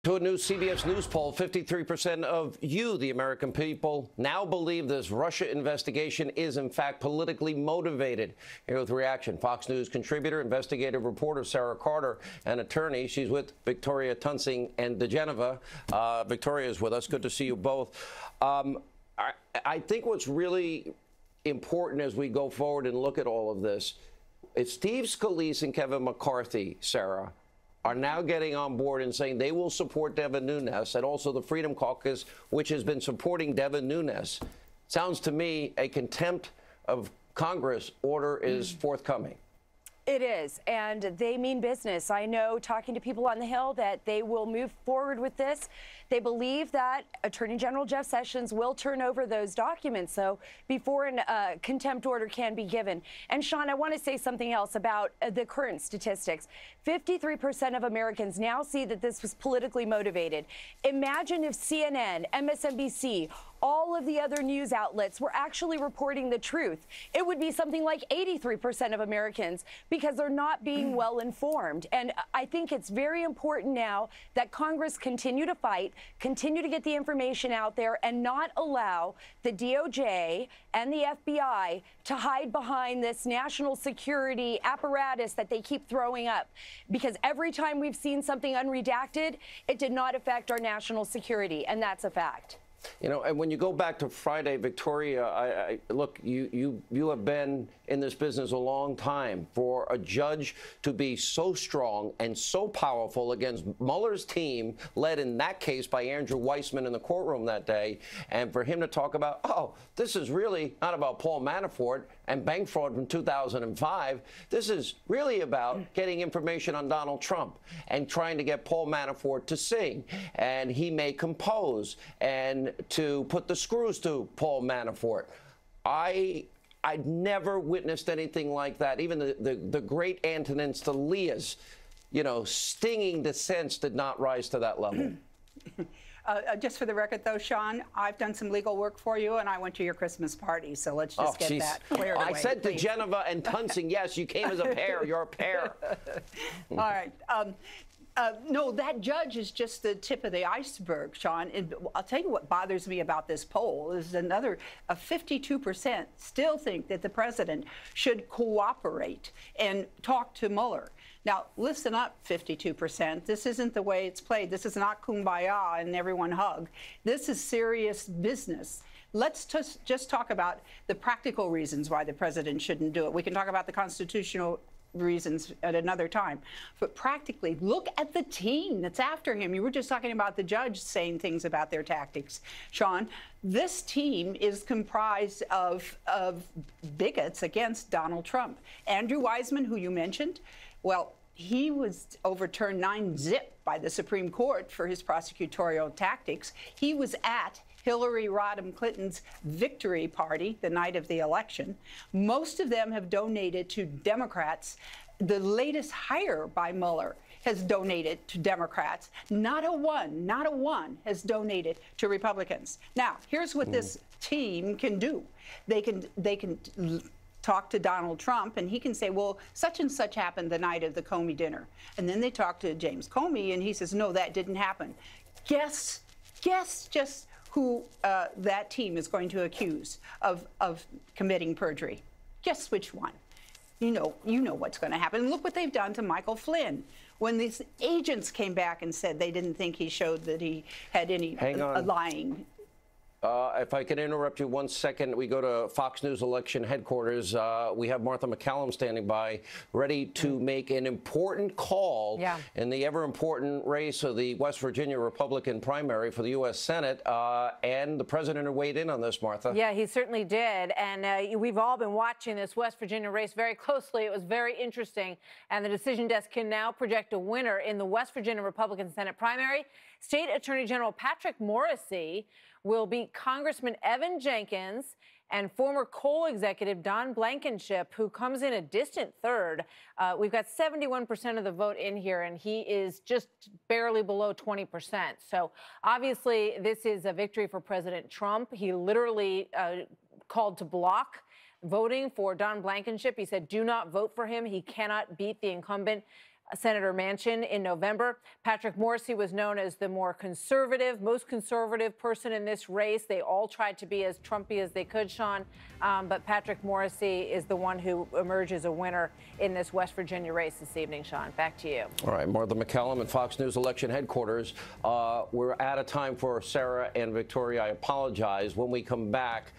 To a new CBS News poll, 53% of you, the American people, now believe this Russia investigation is, in fact, politically motivated. Here with reaction, Fox News contributor, investigative reporter Sarah Carter, and attorney. She's with Victoria Toensing and DeGeneva. Victoria is with us. Good to see you both. I think what's really important as we go forward and look at all of this is Steve Scalise and Kevin McCarthy, Sarah, are now getting on board and saying they will support Devin Nunes, and also the Freedom Caucus, which has been supporting Devin Nunes. Sounds to me a contempt of Congress order is forthcoming. It is, and they mean business. I know, talking to people on the Hill, that they will move forward with this. They believe that Attorney General Jeff Sessions will turn over those documents, so before a contempt order can be given. And Sean, I want to say something else about the current statistics. 53% of Americans now see that this was politically motivated. Imagine if CNN, MSNBC, all of the other news outlets were actually reporting the truth. It would be something like 83% of Americans, because they're not being well informed. And I think it's very important now that Congress continue to fight, continue to get the information out there, and not allow the DOJ and the FBI to hide behind this national security apparatus that they keep throwing up. Because every time we've seen something unredacted, it did not affect our national security, and that's a fact. You know, and when you go back to Friday, Victoria, look, you have been in this business a long time. For a judge to be so strong and so powerful against Mueller's team, led in that case by Andrew Weissman in the courtroom that day, and for him to talk about, oh, this is really not about Paul Manafort and bank fraud from 2005. This is really about getting information on Donald Trump and trying to get Paul Manafort to sing, and he may compose, and to put the screws to Paul Manafort. I'd never witnessed anything like that. Even the great Antonin Scalia's, stinging dissents did not rise to that level. Just for the record, though, Sean, I've done some legal work for you, and I went to your Christmas party, so let's just get that cleared away. I said to Geneva and Toensing, yes, you came as a pair. You're a pair. All right. No, that judge is just the tip of the iceberg, Sean. And I'll tell you what bothers me about this poll is 52% still think that the president should cooperate and talk to Mueller. Now, listen up, 52%. This isn't the way it's played. This is not kumbaya and everyone hug. This is serious business. Let's just talk about the practical reasons why the president shouldn't do it. We can talk about the constitutional reasons at another time. But practically, look at the team that's after him. You were just talking about the judge saying things about their tactics. Sean, this team is comprised of bigots against Donald Trump. Andrew Weissman, who you mentioned, well, he was overturned 9-0 by the Supreme Court for his prosecutorial tactics. He was at Hillary Rodham Clinton's victory party the night of the election. Most of them have donated to Democrats. The latest hire by Mueller has donated to Democrats. Not a one has donated to Republicans. Now, here's what this team can do. They can talk to Donald Trump, and he can say, well, such and such happened the night of the Comey dinner. And then they talk to James Comey, and he says, no, that didn't happen. Guess just who that team is going to accuse of committing perjury. Guess which one. You know what's going to happen. Look what they've done to Michael Flynn. When these agents came back and said they didn't think he showed that he had any lying. If I can interrupt you 1 second, we go to Fox News election headquarters. We have Martha McCallum standing by, ready to make an important call in the ever-important race of the West Virginia Republican primary for the U.S. Senate. And the president weighed in on this, Martha. Yeah, he certainly did. And we've all been watching this West Virginia race very closely. It was very interesting. And the decision desk can now project a winner in the West Virginia Republican Senate primary. State Attorney General Patrick Morrisey will beat Congressman Evan Jenkins and former coal executive Don Blankenship, who comes in a distant third. We've got 71% of the vote in here, and he is just barely below 20%. So obviously, this is a victory for President Trump. He literally called to block voting for Don Blankenship. He said, do not vote for him. He cannot beat the incumbent. Senator Manchin in November. Patrick Morrisey was known as the more conservative, most conservative person in this race. They all tried to be as Trumpy as they could, Sean. But Patrick Morrisey is the one who emerges a winner in this West Virginia race this evening, Sean. Back to you. All right, Martha McCallum at Fox News election headquarters. We're out of time for Sarah and Victoria. I apologize. When we come back,